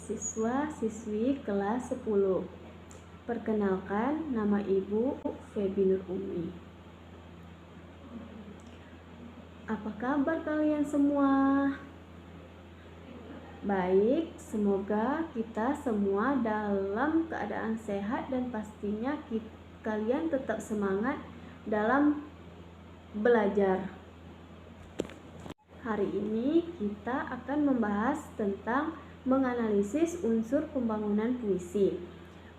siswa-siswi kelas 10. Perkenalkan, nama Ibu Febi Nur Umi. Apa kabar kalian semua? Baik, semoga kita semua dalam keadaan sehat dan pastinya kalian tetap semangat dalam belajar. Hari ini kita akan membahas tentang menganalisis unsur pembangunan puisi.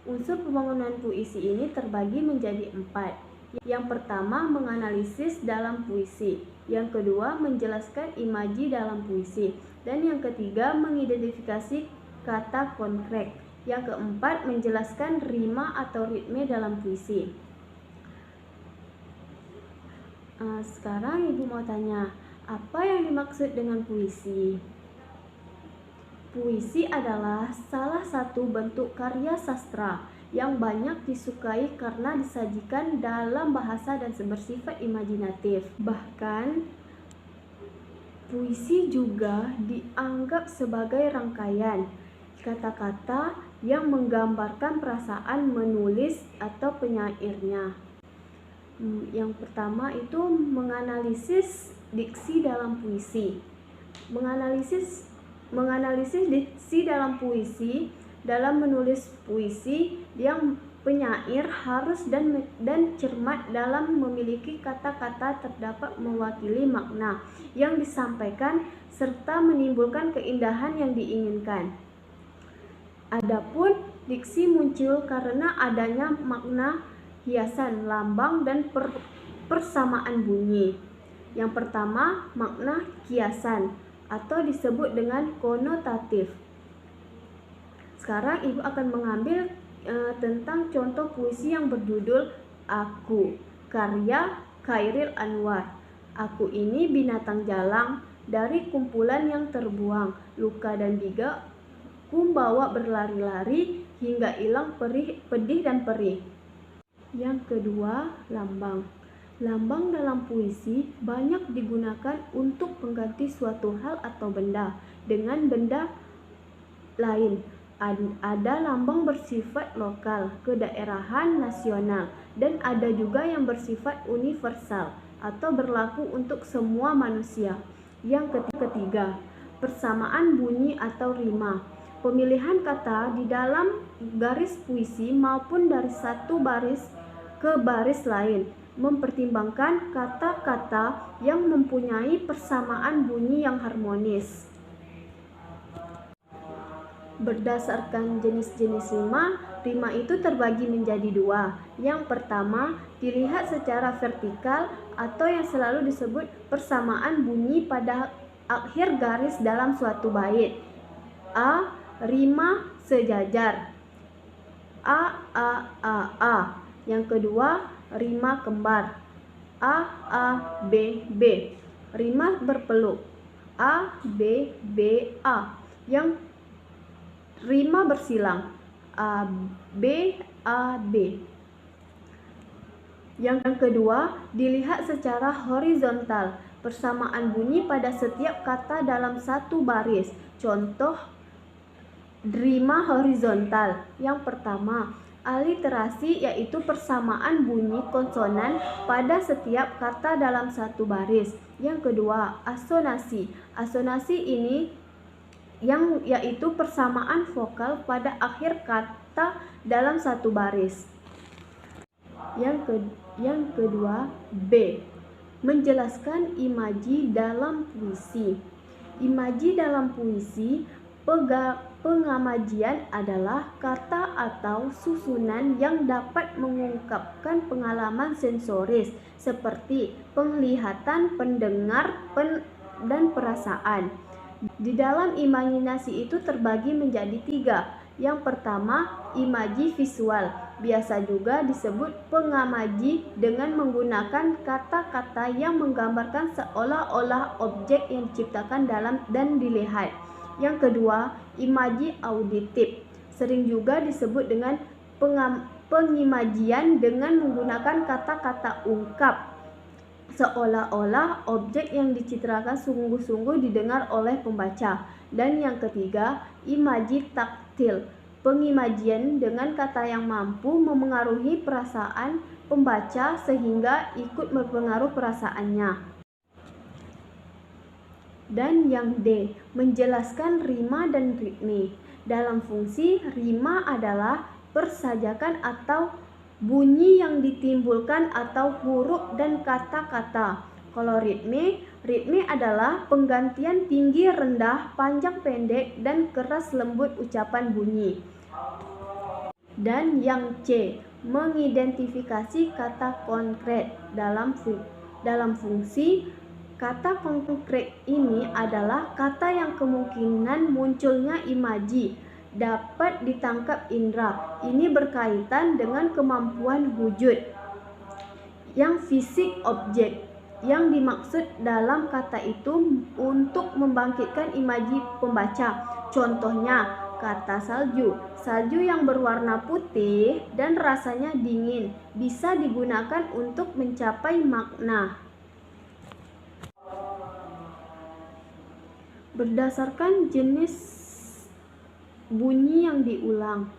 Unsur pembangunan puisi ini terbagi menjadi 4. Yang pertama, menganalisis dalam puisi. Yang kedua, menjelaskan imaji dalam puisi. Dan yang ketiga, mengidentifikasi kata konkret. Yang keempat, menjelaskan rima atau ritme dalam puisi. Sekarang Ibu mau tanya, apa yang dimaksud dengan puisi? Puisi adalah salah satu bentuk karya sastra yang banyak disukai karena disajikan dalam bahasa dan bersifat imajinatif. Bahkan, puisi juga dianggap sebagai rangkaian kata-kata yang menggambarkan perasaan menulis atau penyairnya. Yang pertama itu menganalisis diksi dalam puisi. Menganalisis diksi dalam puisi, dalam menulis puisi yang penyair harus dan cermat dalam memiliki kata-kata terdapat mewakili makna yang disampaikan serta menimbulkan keindahan yang diinginkan. Adapun diksi muncul karena adanya makna hiasan, lambang, dan persamaan bunyi. Yang pertama, makna kiasan atau disebut dengan konotatif. Sekarang Ibu akan mengambil tentang contoh puisi yang berjudul Aku, karya Khairil Anwar. Aku ini binatang jalang, dari kumpulan yang terbuang, luka dan biga kumbawa berlari-lari hingga hilang pedih dan perih. Yang kedua, lambang. Lambang dalam puisi banyak digunakan untuk mengganti suatu hal atau benda dengan benda lain. Ada lambang bersifat lokal, kedaerahan, nasional, dan ada juga yang bersifat universal atau berlaku untuk semua manusia. Yang ketiga, persamaan bunyi atau rima. Pemilihan kata di dalam garis puisi maupun dari satu baris ke baris lain mempertimbangkan kata-kata yang mempunyai persamaan bunyi yang harmonis. Berdasarkan jenis-jenis rima itu terbagi menjadi 2. Yang pertama, dilihat secara vertikal atau yang selalu disebut persamaan bunyi pada akhir garis dalam suatu bait. A. Rima sejajar. A. Yang kedua, rima kembar. A, B, B. Rima berpeluk. A, B, B, A. Yang rima bersilang. A, B, A, B. Yang kedua, dilihat secara horizontal. Persamaan bunyi pada setiap kata dalam satu baris. Contoh rima horizontal. Yang pertama, aliterasi, yaitu persamaan bunyi konsonan pada setiap kata dalam satu baris. Yang kedua, asonasi. Asonasi ini yaitu persamaan vokal pada akhir kata dalam satu baris. Yang kedua, B. Menjelaskan imaji dalam puisi. Imaji dalam puisi pengamajian adalah kata atau susunan yang dapat mengungkapkan pengalaman sensoris seperti penglihatan, pendengar, dan perasaan. Di dalam imajinasi itu terbagi menjadi 3. Yang pertama, imaji visual, biasa juga disebut pengamaji dengan menggunakan kata-kata yang menggambarkan seolah-olah objek yang diciptakan dalam dan dilihat. Yang kedua, imaji auditif, sering juga disebut dengan pengimajian dengan menggunakan kata-kata ungkap. seolah-olah objek yang dicitrakan sungguh-sungguh didengar oleh pembaca. Dan yang ketiga, imaji taktil, pengimajian dengan kata yang mampu memengaruhi perasaan pembaca sehingga ikut berpengaruh perasaannya. Dan yang D, menjelaskan rima dan ritme. Dalam fungsi, rima adalah persajakan atau bunyi yang ditimbulkan atau huruf dan kata-kata. Kalau ritme adalah penggantian tinggi rendah, panjang pendek, dan keras lembut ucapan bunyi. Dan yang C, mengidentifikasi kata konkret. Dalam fungsi, kata konkret ini adalah kata yang kemungkinan munculnya imaji dapat ditangkap indera. Ini berkaitan dengan kemampuan wujud yang fisik objek yang dimaksud dalam kata itu untuk membangkitkan imaji pembaca. Contohnya, kata salju. Salju yang berwarna putih dan rasanya dingin bisa digunakan untuk mencapai makna. Berdasarkan jenis bunyi yang diulang,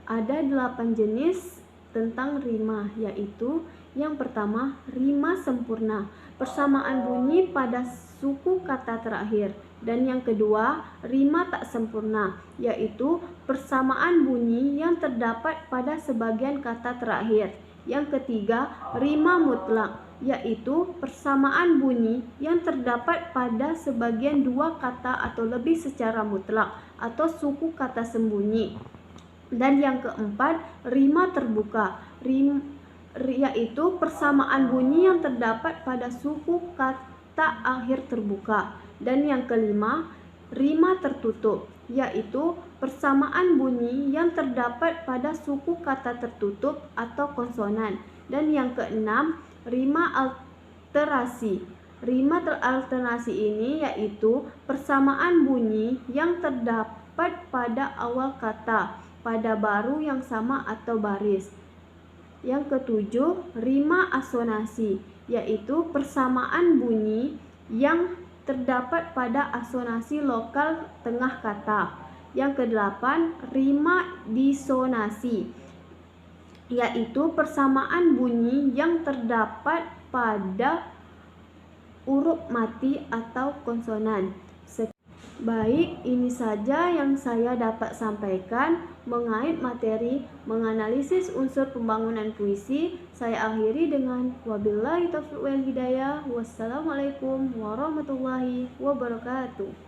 ada 8 jenis tentang rima, yaitu yang pertama, rima sempurna, persamaan bunyi pada suku kata terakhir. Dan yang kedua, rima tak sempurna, yaitu persamaan bunyi yang terdapat pada sebagian kata terakhir. Yang ketiga, rima mutlak, yaitu persamaan bunyi yang terdapat pada sebagian dua kata atau lebih secara mutlak atau suku kata sembunyi. Dan yang keempat, rima terbuka, yaitu persamaan bunyi yang terdapat pada suku kata akhir terbuka. Dan yang kelima, rima tertutup, yaitu persamaan bunyi yang terdapat pada suku kata tertutup atau konsonan. Dan yang keenam, rima alterasi. Rima alterasi ini yaitu persamaan bunyi yang terdapat pada awal kata, pada baru yang sama atau baris. Yang ketujuh, rima asonasi, yaitu persamaan bunyi yang terdapat pada asonasi lokal tengah kata. Yang kedelapan, rima disonasi, yaitu persamaan bunyi yang terdapat pada huruf mati atau konsonan. Baik, ini saja yang saya dapat sampaikan mengait materi menganalisis unsur pembangunan puisi. Saya akhiri dengan wabillahi taufiq wal hidayah. Wassalamualaikum warahmatullahi wabarakatuh.